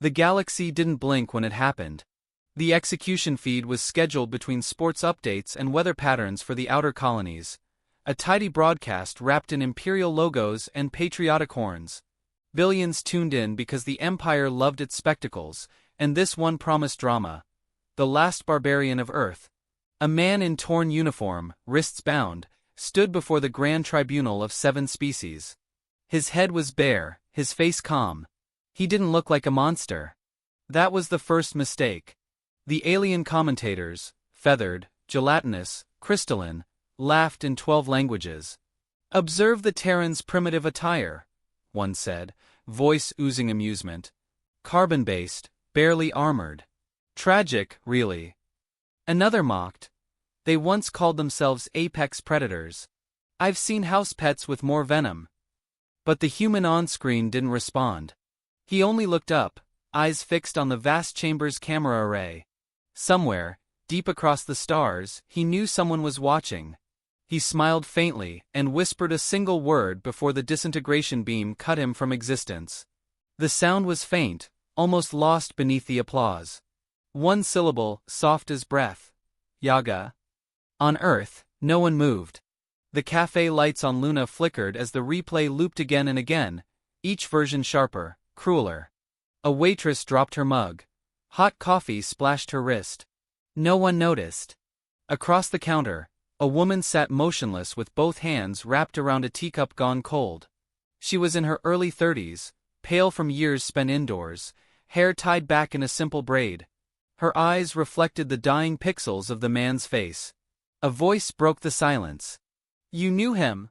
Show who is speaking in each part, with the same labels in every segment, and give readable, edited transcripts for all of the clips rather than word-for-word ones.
Speaker 1: The galaxy didn't blink when it happened. The execution feed was scheduled between sports updates and weather patterns for the outer colonies. A tidy broadcast wrapped in imperial logos and patriotic horns. Billions tuned in because the Empire loved its spectacles, and this one promised drama. The last barbarian of Earth. A man in torn uniform, wrists bound, stood before the grand tribunal of 7 species. His head was bare, his face calm. He didn't look like a monster. That was the first mistake. The alien commentators, feathered, gelatinous, crystalline, laughed in 12 languages. "Observe the Terran's primitive attire," one said, voice oozing amusement. "Carbon-based, barely armored. Tragic, really." Another mocked. "They once called themselves apex predators. I've seen house pets with more venom." But the human on-screen didn't respond. He only looked up, eyes fixed on the vast chamber's camera array. Somewhere, deep across the stars, he knew someone was watching. He smiled faintly and whispered a single word before the disintegration beam cut him from existence. The sound was faint, almost lost beneath the applause. One syllable, soft as breath. Yaga. On Earth, no one moved. The cafe lights on Luna flickered as the replay looped again and again, each version sharper, crueler. A waitress dropped her mug. Hot coffee splashed her wrist. No one noticed. Across the counter, a woman sat motionless with both hands wrapped around a teacup gone cold. She was in her early 30s, pale from years spent indoors, hair tied back in a simple braid. Her eyes reflected the dying pixels of the man's face. A voice broke the silence. "You knew him?"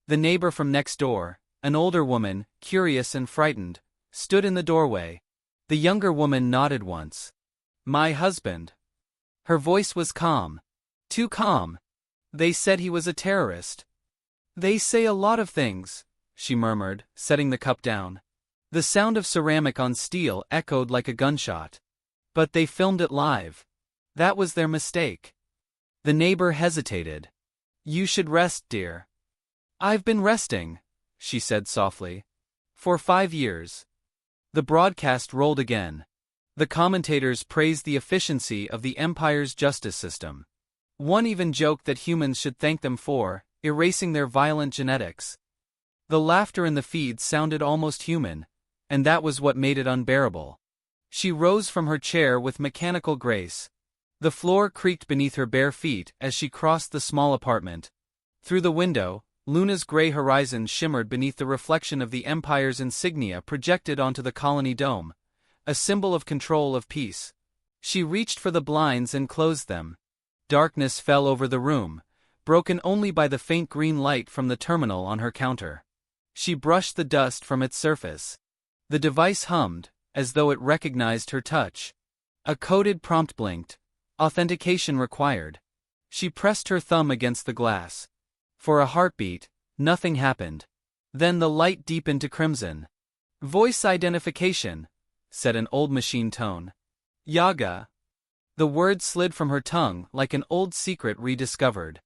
Speaker 1: The neighbor from next door, an older woman, curious and frightened, stood in the doorway. The younger woman nodded once. "My husband." Her voice was calm. Too calm. "They said he was a terrorist." "They say a lot of things," she murmured, setting the cup down. The sound of ceramic on steel echoed like a gunshot. "But they filmed it live. That was their mistake." The neighbor hesitated. "You should rest, dear." "I've been resting," she said softly. "For 5 years." The broadcast rolled again. The commentators praised the efficiency of the Empire's justice system. One even joked that humans should thank them for erasing their violent genetics. The laughter in the feed sounded almost human, and that was what made it unbearable. She rose from her chair with mechanical grace. The floor creaked beneath her bare feet as she crossed the small apartment. Through the window, Luna's gray horizon shimmered beneath the reflection of the Empire's insignia projected onto the colony dome, a symbol of control of peace. She reached for the blinds and closed them. Darkness fell over the room, broken only by the faint green light from the terminal on her counter. She brushed the dust from its surface. The device hummed, as though it recognized her touch. A coded prompt blinked. Authentication required. She pressed her thumb against the glass. For a heartbeat, nothing happened. Then the light deepened to crimson. "Voice identification," said an old machine tone. "Yaga." The word slid from her tongue like an old secret rediscovered.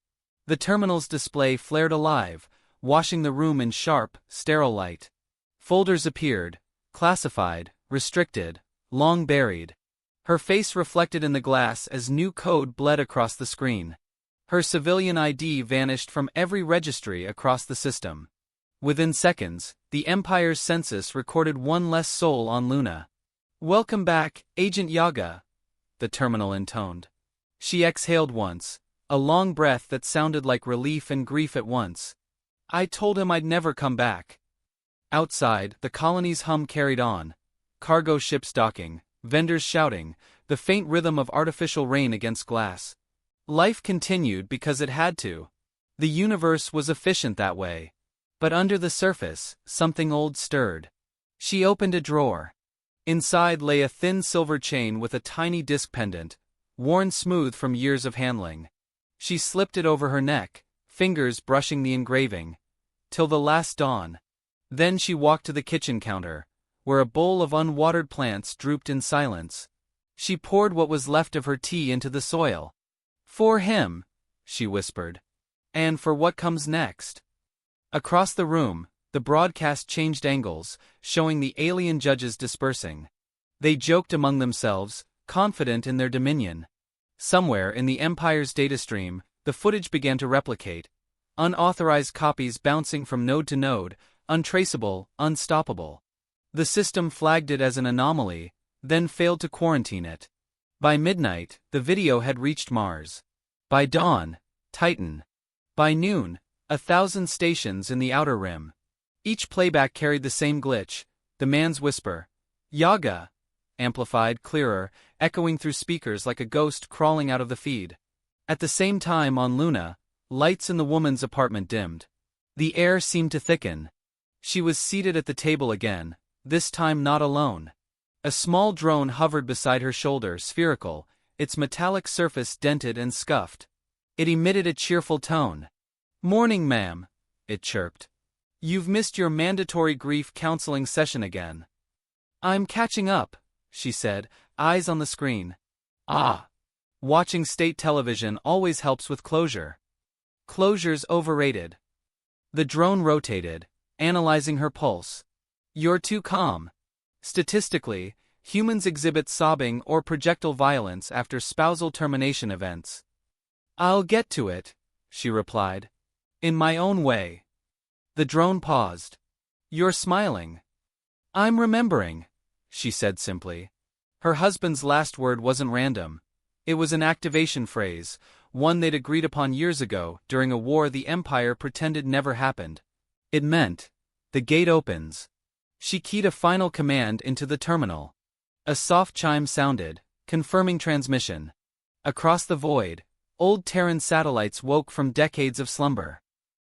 Speaker 1: The terminal's display flared alive, washing the room in sharp, sterile light. Folders appeared, classified, restricted, long buried. Her face reflected in the glass as new code bled across the screen. Her civilian ID vanished from every registry across the system. Within seconds, the Empire's census recorded one less soul on Luna. "Welcome back, Agent Yaga," the terminal intoned. She exhaled once, a long breath that sounded like relief and grief at once. "I told him I'd never come back." Outside, the colony's hum carried on. Cargo ships docking, vendors shouting, the faint rhythm of artificial rain against glass. Life continued because it had to. The universe was efficient that way. But under the surface, something old stirred. She opened a drawer. Inside lay a thin silver chain with a tiny disc pendant, worn smooth from years of handling. She slipped it over her neck, fingers brushing the engraving. Till the last dawn. Then she walked to the kitchen counter, where a bowl of unwatered plants drooped in silence. She poured what was left of her tea into the soil. "For him," she whispered. "And for what comes next." Across the room, the broadcast changed angles, showing the alien judges dispersing. They joked among themselves, confident in their dominion. Somewhere in the Empire's datastream, the footage began to replicate. Unauthorized copies bouncing from node to node, untraceable, unstoppable. The system flagged it as an anomaly, then failed to quarantine it. By midnight, the video had reached Mars. By dawn, Titan. By noon, 1,000 stations in the Outer Rim. Each playback carried the same glitch, the man's whisper, Yaga, amplified, clearer, echoing through speakers like a ghost crawling out of the feed. At the same time on Luna, lights in the woman's apartment dimmed. The air seemed to thicken. She was seated at the table again, this time not alone. A small drone hovered beside her shoulder, spherical, its metallic surface dented and scuffed. It emitted a cheerful tone. "Morning, ma'am," it chirped. "You've missed your mandatory grief counseling session again." "I'm catching up," she said, eyes on the screen. "Ah. Watching state television always helps with closure." "Closure's overrated." The drone rotated, analyzing her pulse. "You're too calm. Statistically, humans exhibit sobbing or projectile violence after spousal termination events." "I'll get to it," she replied. "In my own way." The drone paused. "You're smiling." "I'm remembering," she said simply. Her husband's last word wasn't random. It was an activation phrase, one they'd agreed upon years ago during a war the Empire pretended never happened. It meant, "The gate opens." She keyed a final command into the terminal. A soft chime sounded, confirming transmission. Across the void, old Terran satellites woke from decades of slumber.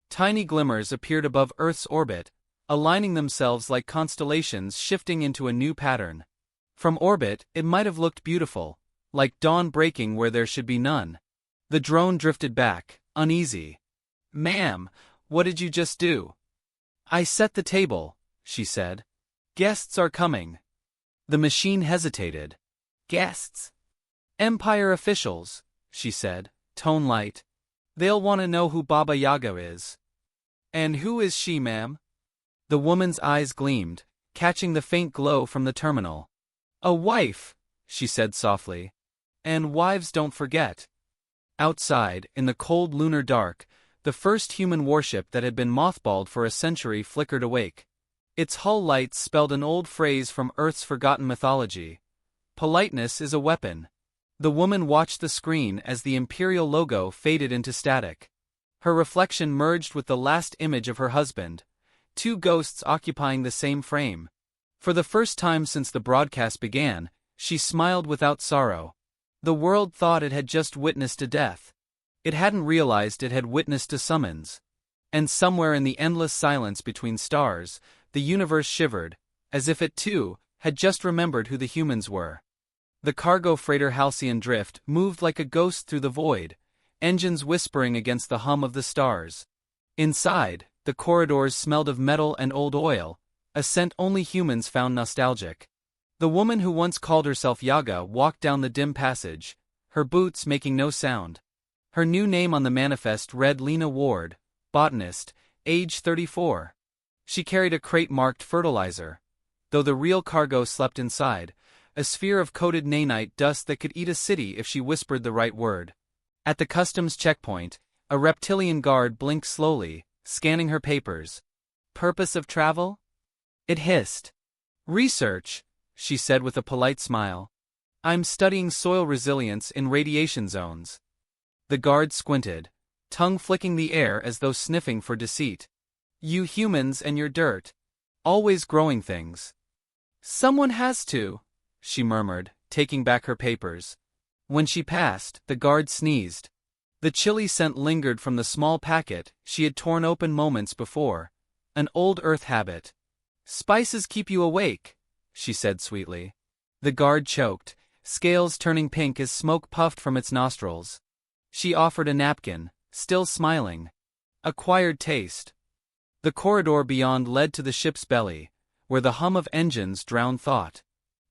Speaker 1: Tiny glimmers appeared above Earth's orbit, aligning themselves like constellations shifting into a new pattern. From orbit, it might have looked beautiful, like dawn breaking where there should be none. The drone drifted back, uneasy. "Ma'am, what did you just do?" "I set the table," she said. "Guests are coming." The machine hesitated. "Guests?" "Empire officials," she said, tone light. "They'll want to know who Baba Yaga is." "And who is she, ma'am?" The woman's eyes gleamed, catching the faint glow from the terminal. "A wife," she said softly. "And wives don't forget." Outside, in the cold lunar dark, the first human warship that had been mothballed for a century flickered awake. Its hull lights spelled an old phrase from Earth's forgotten mythology. "Politeness is a weapon." The woman watched the screen as the Imperial logo faded into static. Her reflection merged with the last image of her husband, two ghosts occupying the same frame. For the first time since the broadcast began, she smiled without sorrow. The world thought it had just witnessed a death. It hadn't realized it had witnessed a summons. And somewhere in the endless silence between stars, the universe shivered, as if it too had just remembered who the humans were. The cargo freighter Halcyon Drift moved like a ghost through the void, engines whispering against the hum of the stars. Inside, the corridors smelled of metal and old oil, a scent only humans found nostalgic. The woman who once called herself Yaga walked down the dim passage, her boots making no sound. Her new name on the manifest read Lena Ward, botanist, age 34. She carried a crate marked fertilizer, though the real cargo slept inside, a sphere of coated nanite dust that could eat a city if she whispered the right word. At the customs checkpoint, a reptilian guard blinked slowly, scanning her papers. "Purpose of travel?" It hissed. "Research," she said with a polite smile. "I'm studying soil resilience in radiation zones." The guard squinted, tongue flicking the air as though sniffing for deceit. "You humans and your dirt. Always growing things." "Someone has to," she murmured, taking back her papers. When she passed, the guard sneezed. The chilly scent lingered from the small packet she had torn open moments before, an old Earth habit. "Spices keep you awake," she said sweetly. The guard choked, scales turning pink as smoke puffed from its nostrils. She offered a napkin, still smiling. "Acquired taste." The corridor beyond led to the ship's belly, where the hum of engines drowned thought.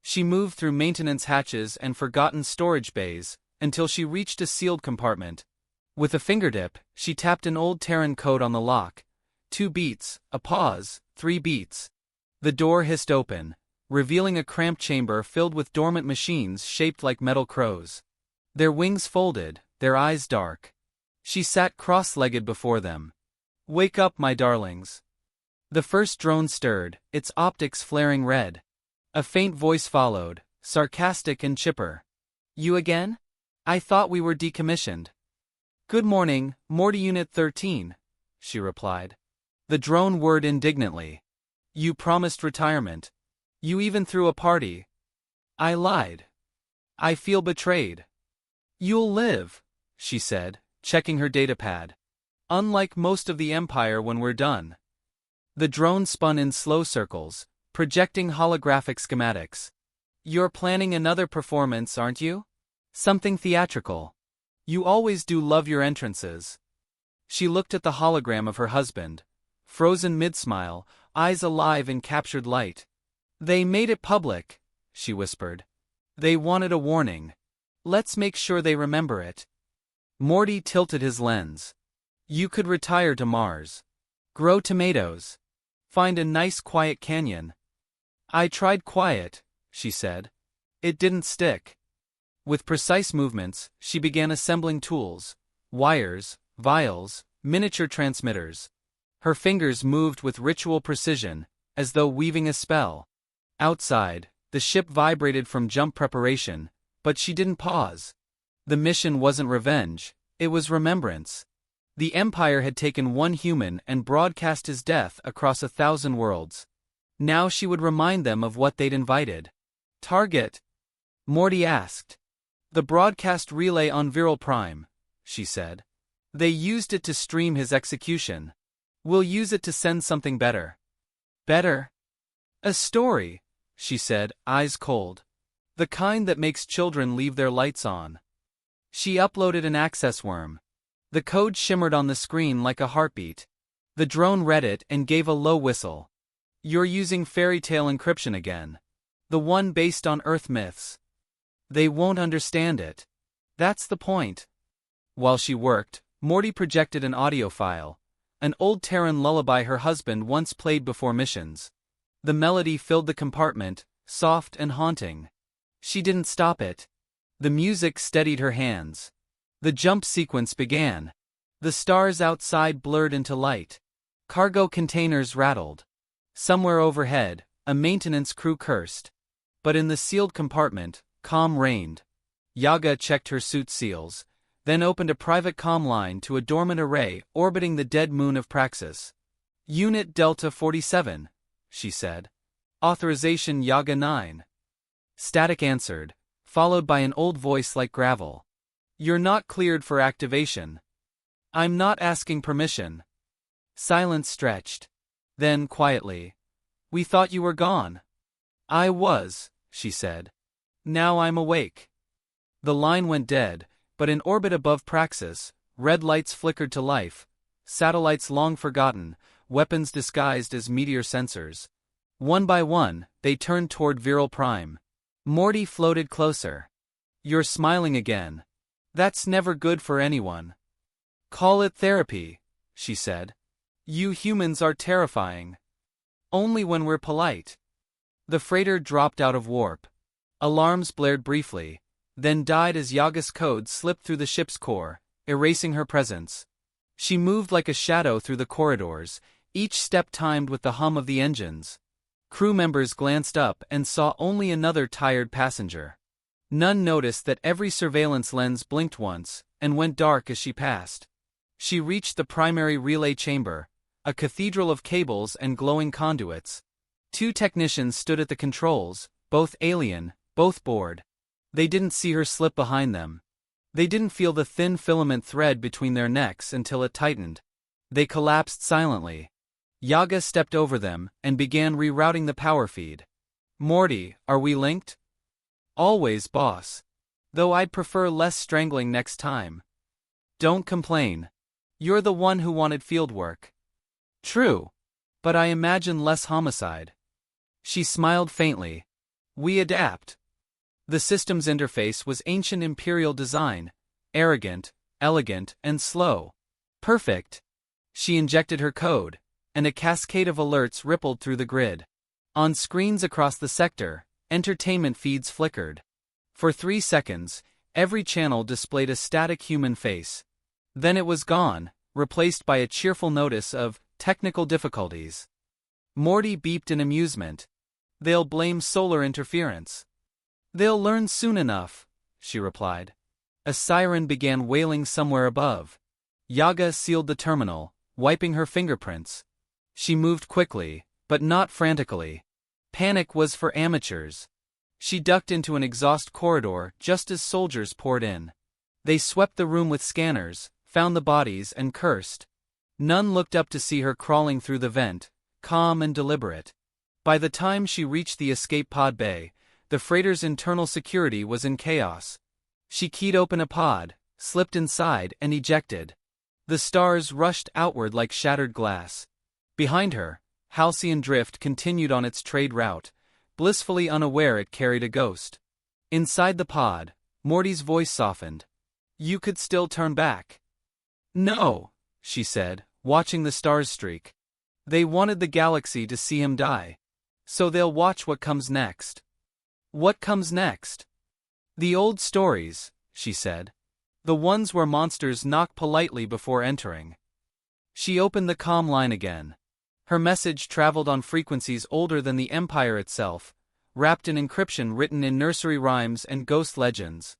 Speaker 1: She moved through maintenance hatches and forgotten storage bays, until she reached a sealed compartment. With a fingertip, she tapped an old Terran code on the lock. 2 beats, a pause, 3 beats. The door hissed open, revealing a cramped chamber filled with dormant machines shaped like metal crows. Their wings folded, their eyes dark. She sat cross-legged before them. "Wake up, my darlings." The first drone stirred, its optics flaring red. A faint voice followed, sarcastic and chipper. "You again? I thought we were decommissioned." "Good morning, Morty Unit 13, she replied. The drone whirred indignantly. "You promised retirement. You even threw a party." "I lied. I feel betrayed." "You'll live," she said, checking her datapad. "Unlike most of the Empire when we're done." The drone spun in slow circles, projecting holographic schematics. "You're planning another performance, aren't you? Something theatrical. You always do love your entrances." She looked at the hologram of her husband, frozen mid-smile, eyes alive in captured light. "They made it public," she whispered. "They wanted a warning. Let's make sure they remember it." Morty tilted his lens. "You could retire to Mars. Grow tomatoes. Find a nice quiet canyon." "I tried quiet," she said. "It didn't stick." With precise movements, she began assembling tools: wires, vials, miniature transmitters. Her fingers moved with ritual precision, as though weaving a spell. Outside, the ship vibrated from jump preparation, but she didn't pause. The mission wasn't revenge, it was remembrance. The Empire had taken one human and broadcast his death across 1,000 worlds. Now she would remind them of what they'd invited. "Target?" Morty asked. "The broadcast relay on Viral Prime," she said. "They used it to stream his execution. We'll use it to send something better." "Better?" "A story," she said, eyes cold. "The kind that makes children leave their lights on." She uploaded an access worm. The code shimmered on the screen like a heartbeat. The drone read it and gave a low whistle. "You're using fairy tale encryption again. The one based on Earth myths. They won't understand it. That's the point." While she worked, Morty projected an audio file, an old Terran lullaby her husband once played before missions. The melody filled the compartment, soft and haunting. She didn't stop it. The music steadied her hands. The jump sequence began. The stars outside blurred into light. Cargo containers rattled. Somewhere overhead, a maintenance crew cursed. But in the sealed compartment, calm reigned. Yaga checked her suit seals, then opened a private comm line to a dormant array orbiting the dead moon of Praxis. "Unit Delta 47, she said. "Authorization Yaga 9. Static answered, followed by an old voice like gravel. "You're not cleared for activation." "I'm not asking permission." Silence stretched. Then, quietly, "We thought you were gone." "I was," she said. "Now I'm awake." The line went dead, but in orbit above Praxis, red lights flickered to life, satellites long forgotten, weapons disguised as meteor sensors. One by one, they turned toward Viral Prime. Morty floated closer. "You're smiling again. That's never good for anyone." "Call it therapy," she said. "You humans are terrifying. Only when we're polite." The freighter dropped out of warp. Alarms blared briefly, then died as Yaga's code slipped through the ship's core, erasing her presence. She moved like a shadow through the corridors, each step timed with the hum of the engines. Crew members glanced up and saw only another tired passenger. None noticed that every surveillance lens blinked once, and went dark as she passed. She reached the primary relay chamber, a cathedral of cables and glowing conduits. 2 technicians stood at the controls, both alien, both bored. They didn't see her slip behind them. They didn't feel the thin filament thread between their necks until it tightened. They collapsed silently. Yaga stepped over them and began rerouting the power feed. "Morty, are we linked?" "Always, boss. Though I'd prefer less strangling next time." "Don't complain. You're the one who wanted fieldwork." "True. But I imagine less homicide." She smiled faintly. "We adapt." The system's interface was ancient imperial design, arrogant, elegant, and slow. Perfect. She injected her code, and a cascade of alerts rippled through the grid. On screens across the sector, entertainment feeds flickered. For 3 seconds, every channel displayed a static human face. Then it was gone, replaced by a cheerful notice of technical difficulties. Morty beeped in amusement. They'll blame solar interference. They'll learn soon enough, she replied. A siren began wailing somewhere above. Yaga sealed the terminal, wiping her fingerprints. She moved quickly, but not frantically. Panic was for amateurs. She ducked into an exhaust corridor just as soldiers poured in. They swept the room with scanners, found the bodies, and cursed. None looked up to see her crawling through the vent, calm and deliberate. By the time she reached the escape pod bay, the freighter's internal security was in chaos. She keyed open a pod, slipped inside, and ejected. The stars rushed outward like shattered glass. Behind her, Halcyon Drift continued on its trade route, blissfully unaware it carried a ghost. Inside the pod, Morty's voice softened. You could still turn back. No, she said, watching the stars streak. They wanted the galaxy to see him die. So they'll watch what comes next. What comes next? The old stories, she said. The ones where monsters knock politely before entering. She opened the comm line again. Her message traveled on frequencies older than the Empire itself, wrapped in encryption written in nursery rhymes and ghost legends.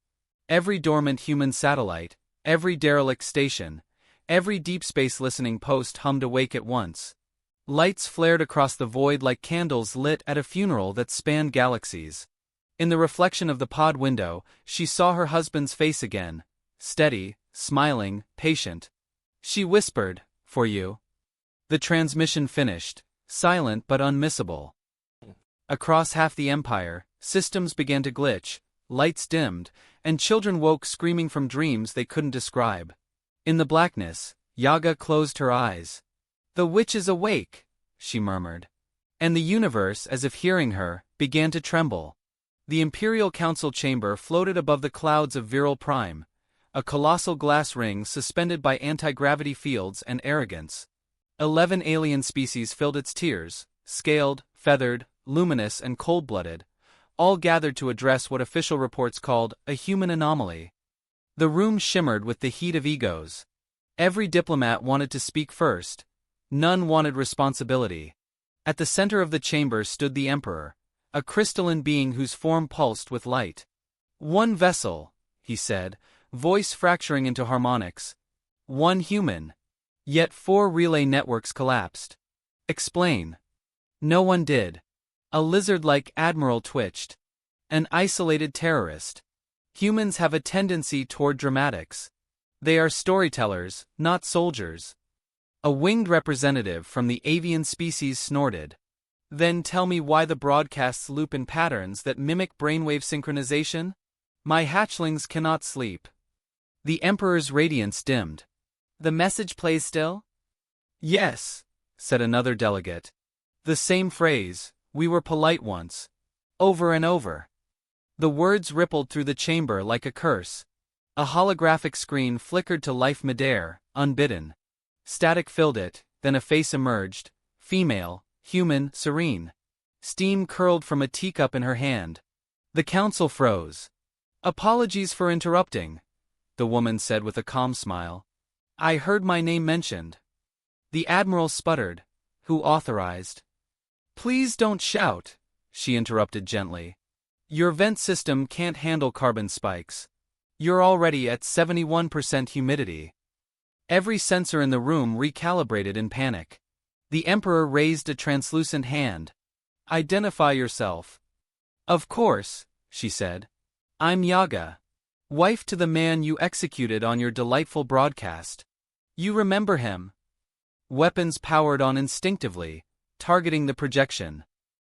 Speaker 1: Every dormant human satellite, every derelict station, every deep space listening post hummed awake at once. Lights flared across the void like candles lit at a funeral that spanned galaxies. In the reflection of the pod window, she saw her husband's face again, steady, smiling, patient. She whispered, "For you." The transmission finished, silent but unmissable. Across half the Empire, systems began to glitch, lights dimmed, and children woke screaming from dreams they couldn't describe. In the blackness, Yaga closed her eyes. "The witch is awake," she murmured. And the universe, as if hearing her, began to tremble. The Imperial Council chamber floated above the clouds of Viral Prime, a colossal glass ring suspended by anti-gravity fields and arrogance. 11 alien species filled its tiers, scaled, feathered, luminous, and cold-blooded, all gathered to address what official reports called a human anomaly. The room shimmered with the heat of egos. Every diplomat wanted to speak first. None wanted responsibility. At the center of the chamber stood the Emperor, a crystalline being whose form pulsed with light. "One vessel," he said, voice fracturing into harmonics. "One human." Yet 4 relay networks collapsed. "Explain." No one did. A lizard-like admiral twitched. "An isolated terrorist. Humans have a tendency toward dramatics. They are storytellers, not soldiers." A winged representative from the avian species snorted. "Then tell me why the broadcasts loop in patterns that mimic brainwave synchronization? My hatchlings cannot sleep." The Emperor's radiance dimmed. "The message plays still?" "Yes," said another delegate. "The same phrase, 'We were polite once.' Over and over." The words rippled through the chamber like a curse. A holographic screen flickered to life midair, unbidden. Static filled it, then a face emerged, female, human, serene. Steam curled from a teacup in her hand. The council froze. "Apologies for interrupting," the woman said with a calm smile. "I heard my name mentioned." The admiral sputtered. "Who authorized?" "Please don't shout," she interrupted gently. "Your vent system can't handle carbon spikes. You're already at 71% humidity." Every sensor in the room recalibrated in panic. The Emperor raised a translucent hand. "Identify yourself." "Of course," she said. "I'm Yaga. Wife to the man you executed on your delightful broadcast. You remember him?" Weapons powered on instinctively, targeting the projection.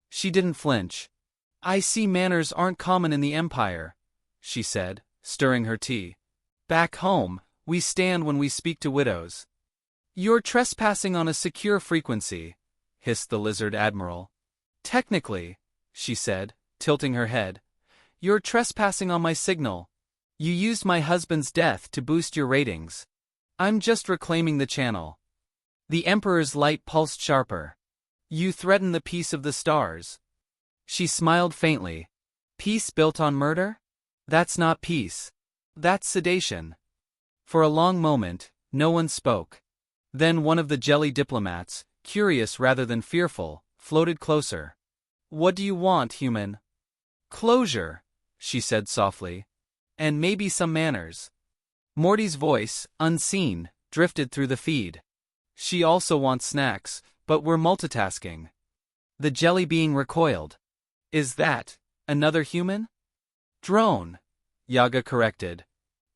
Speaker 1: She didn't flinch. "I see manners aren't common in the Empire," she said, stirring her tea. "Back home, we stand when we speak to widows." "You're trespassing on a secure frequency," hissed the lizard admiral. "Technically," she said, tilting her head, "you're trespassing on my signal. You used my husband's death to boost your ratings. I'm just reclaiming the channel." The Emperor's light pulsed sharper. You threaten the peace of the stars. She smiled faintly. Peace built on murder? That's not peace. That's sedation. For a long moment, no one spoke. Then one of the jelly diplomats, curious rather than fearful, floated closer. What do you want, human? Closure, she said softly. And maybe some manners. Morty's voice, unseen, drifted through the feed. She also wants snacks, but we're multitasking. The jelly being recoiled. Is that another human? Drone, Yaga corrected.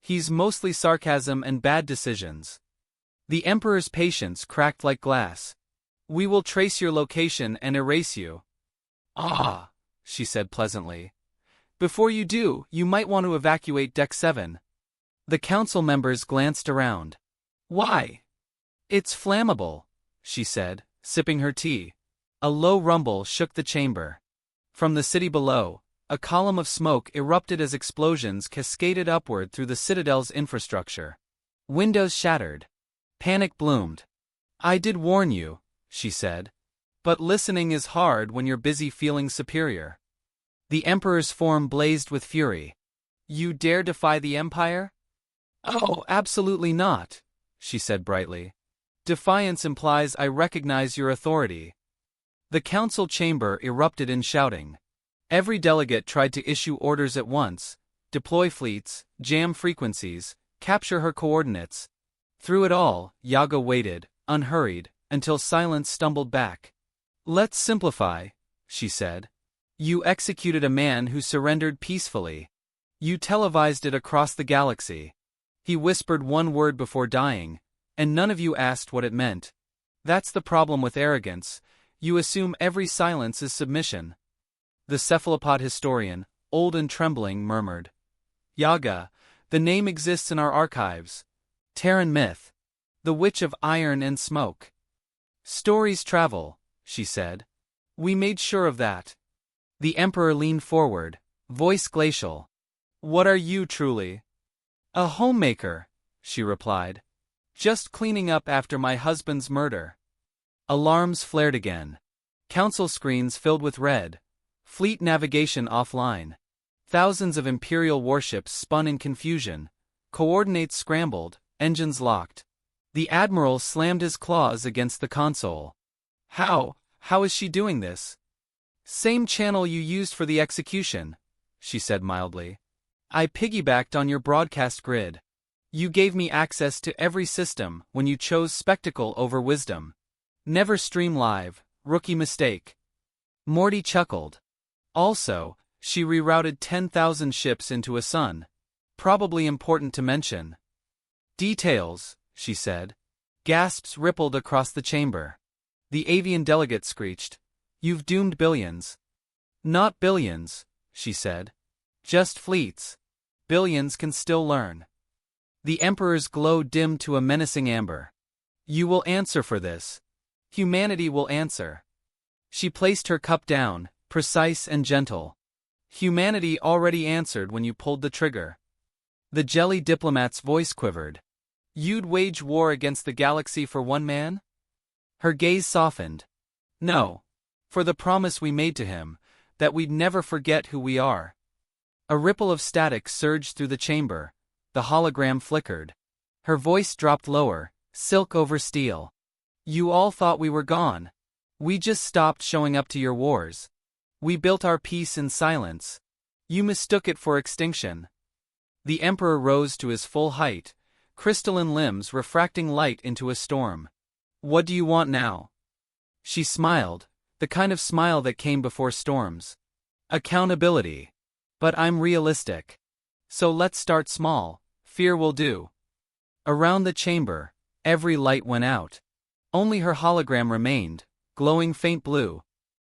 Speaker 1: He's mostly sarcasm and bad decisions. The Emperor's patience cracked like glass. We will trace your location and erase you. Ah, she said pleasantly. Before you do, you might want to evacuate Deck 7. The council members glanced around. Why? It's flammable, she said, sipping her tea. A low rumble shook the chamber. From the city below, a column of smoke erupted as explosions cascaded upward through the citadel's infrastructure. Windows shattered. Panic bloomed. I did warn you, she said. But listening is hard when you're busy feeling superior. The Emperor's form blazed with fury. You dare defy the Empire? Oh, absolutely not, she said brightly. Defiance implies I recognize your authority. The council chamber erupted in shouting. Every delegate tried to issue orders at once, deploy fleets, jam frequencies, capture her coordinates. Through it all, Yaga waited, unhurried, until silence stumbled back. Let's simplify, she said. You executed a man who surrendered peacefully. You televised it across the galaxy. He whispered one word before dying, and none of you asked what it meant. That's the problem with arrogance. You assume every silence is submission. The cephalopod historian, old and trembling, murmured. Yaga, the name exists in our archives. Terran myth. The Witch of Iron and Smoke. Stories travel, she said. We made sure of that. The Emperor leaned forward, voice glacial. What are you truly? A homemaker, she replied. Just cleaning up after my husband's murder. Alarms flared again. Council screens filled with red. Fleet navigation offline. Thousands of Imperial warships spun in confusion. Coordinates scrambled, engines locked. The Admiral slammed his claws against the console. How is she doing this? Same channel you used for the execution, she said mildly. I piggybacked on your broadcast grid. You gave me access to every system when you chose spectacle over wisdom. Never stream live, rookie mistake. Morty chuckled. Also, she rerouted 10,000 ships into a sun. Probably important to mention. Details, she said. Gasps rippled across the chamber. The avian delegate screeched. You've doomed billions. Not billions, she said. Just fleets. Billions can still learn. The Emperor's glow dimmed to a menacing amber. You will answer for this. Humanity will answer. She placed her cup down, precise and gentle. Humanity already answered when you pulled the trigger. The jelly diplomat's voice quivered. You'd wage war against the galaxy for one man? Her gaze softened. No. For the promise we made to him, that we'd never forget who we are. A ripple of static surged through the chamber. The hologram flickered. Her voice dropped lower, silk over steel. You all thought we were gone. We just stopped showing up to your wars. We built our peace in silence. You mistook it for extinction. The Emperor rose to his full height, crystalline limbs refracting light into a storm. What do you want now? She smiled, the kind of smile that came before storms. Accountability. But I'm realistic. So let's start small. Fear will do. Around the chamber, every light went out. Only her hologram remained, glowing faint blue.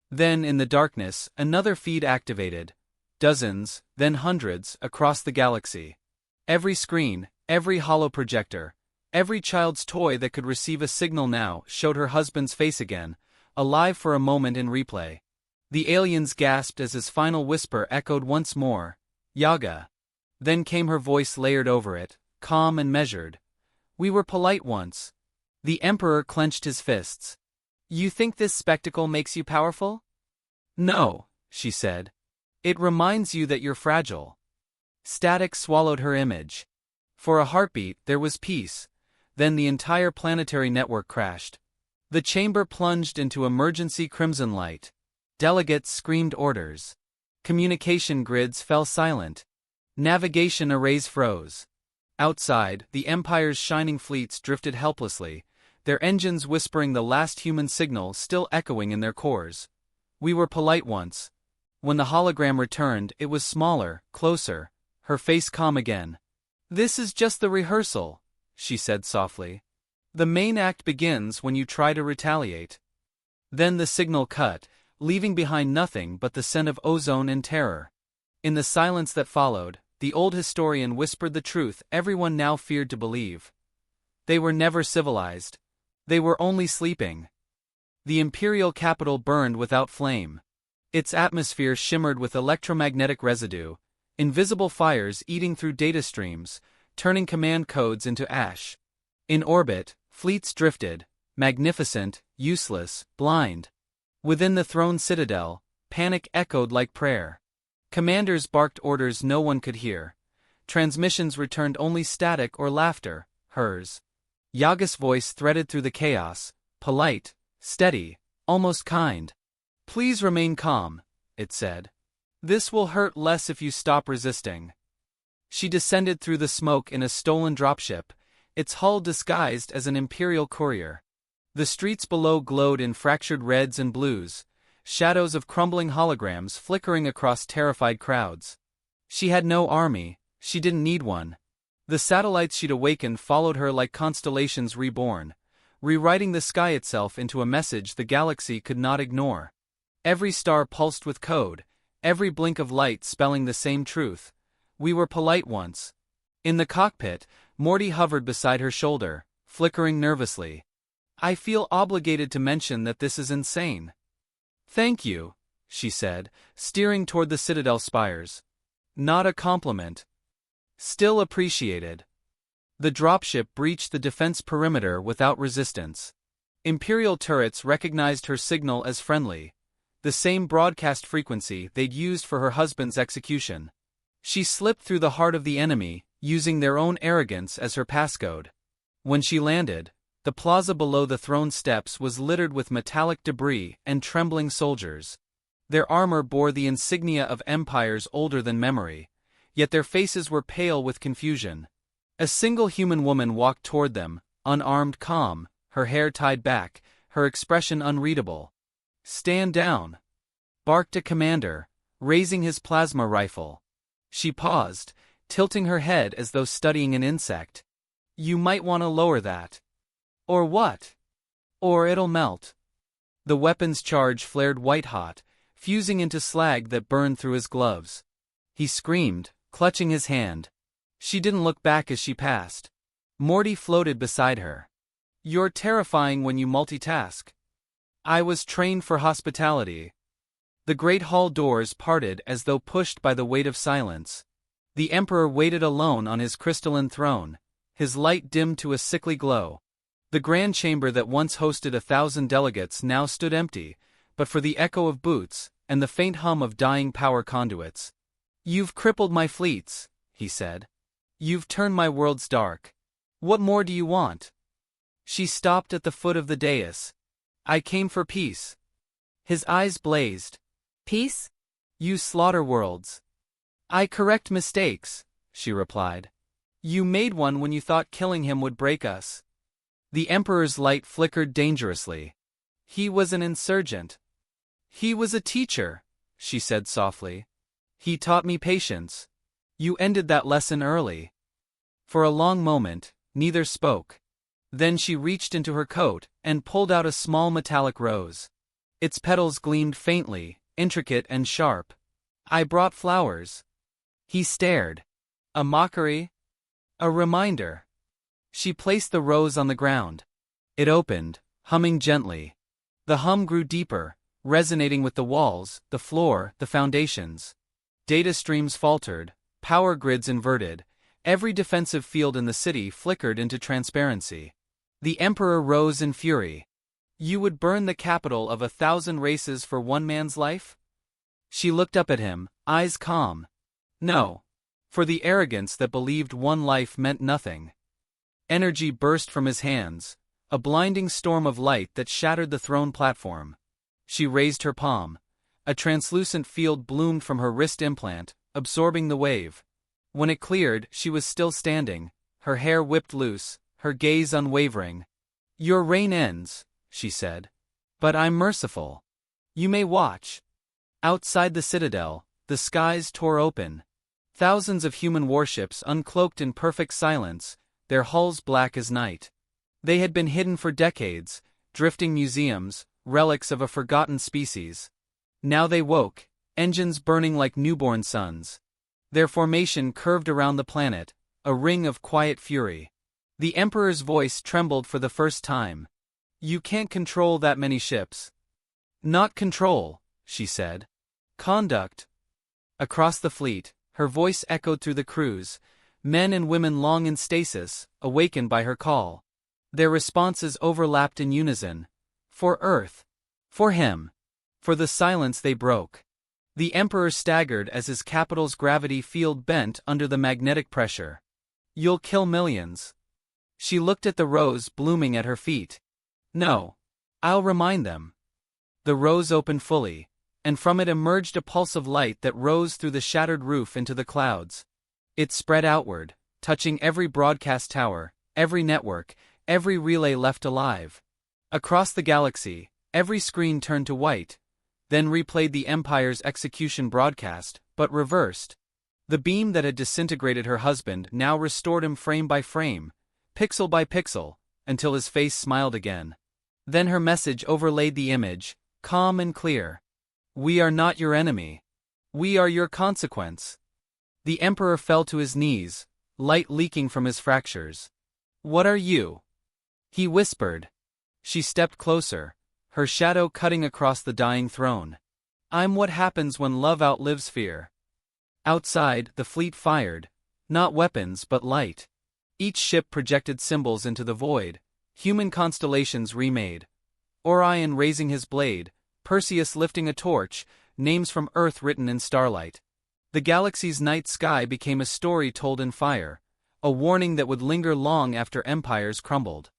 Speaker 1: Then in the darkness, another feed activated. Dozens, then hundreds, across the galaxy. Every screen, every holoprojector, every child's toy that could receive a signal now showed her husband's face again, alive for a moment in replay. The aliens gasped as his final whisper echoed once more, Yaga. Then came her voice layered over it, calm and measured. We were polite once. The Emperor clenched his fists. You think this spectacle makes you powerful? No, she said. It reminds you that you're fragile. Static swallowed her image. For a heartbeat, there was peace. Then the entire planetary network crashed. The chamber plunged into emergency crimson light. Delegates screamed orders. Communication grids fell silent. Navigation arrays froze. Outside, the Empire's shining fleets drifted helplessly, their engines whispering the last human signal still echoing in their cores. We were polite once. When the hologram returned, it was smaller, closer, her face calm again. This is just the rehearsal, she said softly. The main act begins when you try to retaliate. Then the signal cut, leaving behind nothing but the scent of ozone and terror. In the silence that followed, the old historian whispered the truth everyone now feared to believe. They were never civilized. They were only sleeping. The imperial capital burned without flame. Its atmosphere shimmered with electromagnetic residue, invisible fires eating through data streams, turning command codes into ash. In orbit, fleets drifted, magnificent, useless, blind. Within the throne citadel, panic echoed like prayer. Commanders barked orders no one could hear. Transmissions returned only static or laughter, hers. Yaga's voice threaded through the chaos, polite, steady, almost kind. Please remain calm, it said. This will hurt less if you stop resisting. She descended through the smoke in a stolen dropship, its hull disguised as an imperial courier. The streets below glowed in fractured reds and blues, shadows of crumbling holograms flickering across terrified crowds. She had no army, she didn't need one. The satellites she'd awakened followed her like constellations reborn, rewriting the sky itself into a message the galaxy could not ignore. Every star pulsed with code, every blink of light spelling the same truth. We were polite once. In the cockpit, Morty hovered beside her shoulder, flickering nervously. I feel obligated to mention that this is insane. Thank you, she said, steering toward the citadel spires. Not a compliment. Still appreciated. The dropship breached the defense perimeter without resistance. Imperial turrets recognized her signal as friendly, the same broadcast frequency they'd used for her husband's execution. She slipped through the heart of the enemy, using their own arrogance as her passcode. When she landed, the plaza below the throne steps was littered with metallic debris and trembling soldiers. Their armor bore the insignia of empires older than memory, yet their faces were pale with confusion. A single human woman walked toward them, unarmed, calm, her hair tied back, her expression unreadable. Stand down, barked a commander, raising his plasma rifle. She paused, tilting her head as though studying an insect. You might want to lower that. Or what? Or it'll melt. The weapon's charge flared white-hot, fusing into slag that burned through his gloves. He screamed, clutching his hand. She didn't look back as she passed. Morty floated beside her. You're terrifying when you multitask. I was trained for hospitality. The great hall doors parted as though pushed by the weight of silence. The Emperor waited alone on his crystalline throne, his light dimmed to a sickly glow. The grand chamber that once hosted 1,000 delegates now stood empty, but for the echo of boots and the faint hum of dying power conduits. You've crippled my fleets, he said. You've turned my worlds dark. What more do you want? She stopped at the foot of the dais. I came for peace. His eyes blazed.
Speaker 2: Peace?
Speaker 1: You slaughter worlds. I correct mistakes, she replied. You made one when you thought killing him would break us. The Emperor's light flickered dangerously. He was an insurgent. He was a teacher, she said softly. He taught me patience. You ended that lesson early. For a long moment, neither spoke. Then she reached into her coat and pulled out a small metallic rose. Its petals gleamed faintly, intricate and sharp. I brought flowers. He stared. A mockery? A reminder. She placed the rose on the ground. It opened, humming gently. The hum grew deeper, resonating with the walls, the floor, the foundations. Data streams faltered, power grids inverted, every defensive field in the city flickered into transparency. The Emperor rose in fury. You would burn the capital of 1,000 races for one man's life? She looked up at him, eyes calm. No. For the arrogance that believed one life meant nothing. Energy burst from his hands, a blinding storm of light that shattered the throne platform. She raised her palm. A translucent field bloomed from her wrist implant, absorbing the wave. When it cleared, she was still standing, her hair whipped loose, her gaze unwavering. Your reign ends, she said. But I'm merciful. You may watch. Outside the citadel, the skies tore open. Thousands of human warships uncloaked in perfect silence, their hulls black as night. They had been hidden for decades, drifting museums, relics of a forgotten species. Now they woke, engines burning like newborn suns. Their formation curved around the planet, a ring of quiet fury. The Emperor's voice trembled for the first time. You can't control that many ships. Not control, she said. Conduct. Across the fleet, her voice echoed through the crews, men and women long in stasis, awakened by her call. Their responses overlapped in unison. For Earth. For him. For the silence they broke. The Emperor staggered as his capital's gravity field bent under the magnetic pressure. You'll kill millions. She looked at the rose blooming at her feet. No. I'll remind them. The rose opened fully, and from it emerged a pulse of light that rose through the shattered roof into the clouds. It spread outward, touching every broadcast tower, every network, every relay left alive. Across the galaxy, every screen turned to white, then replayed the Empire's execution broadcast, but reversed. The beam that had disintegrated her husband now restored him frame by frame, pixel by pixel, until his face smiled again. Then her message overlaid the image, calm and clear. We are not your enemy. We are your consequence. The Emperor fell to his knees, light leaking from his fractures. What are you? He whispered. She stepped closer, her shadow cutting across the dying throne. I'm what happens when love outlives fear. Outside, the fleet fired, not weapons but light. Each ship projected symbols into the void, human constellations remade. Orion raising his blade, Perseus lifting a torch, names from Earth written in starlight. The galaxy's night sky became a story told in fire, a warning that would linger long after empires crumbled.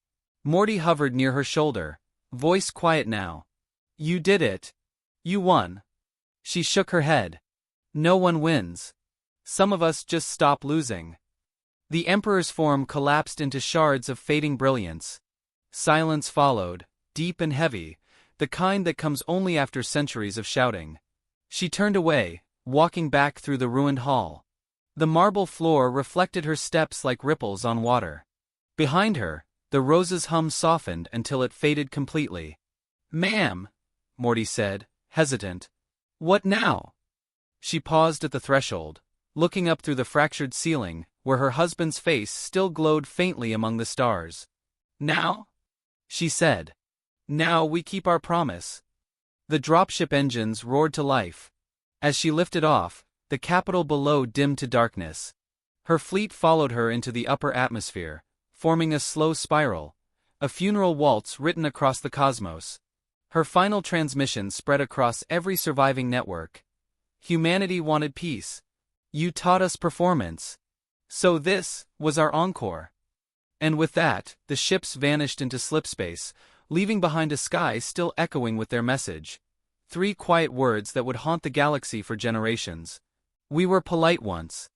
Speaker 1: Morty hovered near her shoulder, voice quiet now. You did it. You won. She shook her head. No one wins. Some of us just stop losing. The Emperor's form collapsed into shards of fading brilliance. Silence followed, deep and heavy, the kind that comes only after centuries of shouting. She turned away, walking back through the ruined hall. The marble floor reflected her steps like ripples on water. Behind her, the rose's hum softened until it faded completely. Ma'am, Morty said, hesitant. What now? She paused at the threshold, looking up through the fractured ceiling, where her husband's face still glowed faintly among the stars. Now? She said. Now we keep our promise. The dropship engines roared to life. As she lifted off, the capital below dimmed to darkness. Her fleet followed her into the upper atmosphere, forming a slow spiral, a funeral waltz written across the cosmos. Her final transmission spread across every surviving network. Humanity wanted peace. You taught us performance. So this was our encore. And with that, the ships vanished into slipspace, leaving behind a sky still echoing with their message. 3 quiet words that would haunt the galaxy for generations. We were polite once.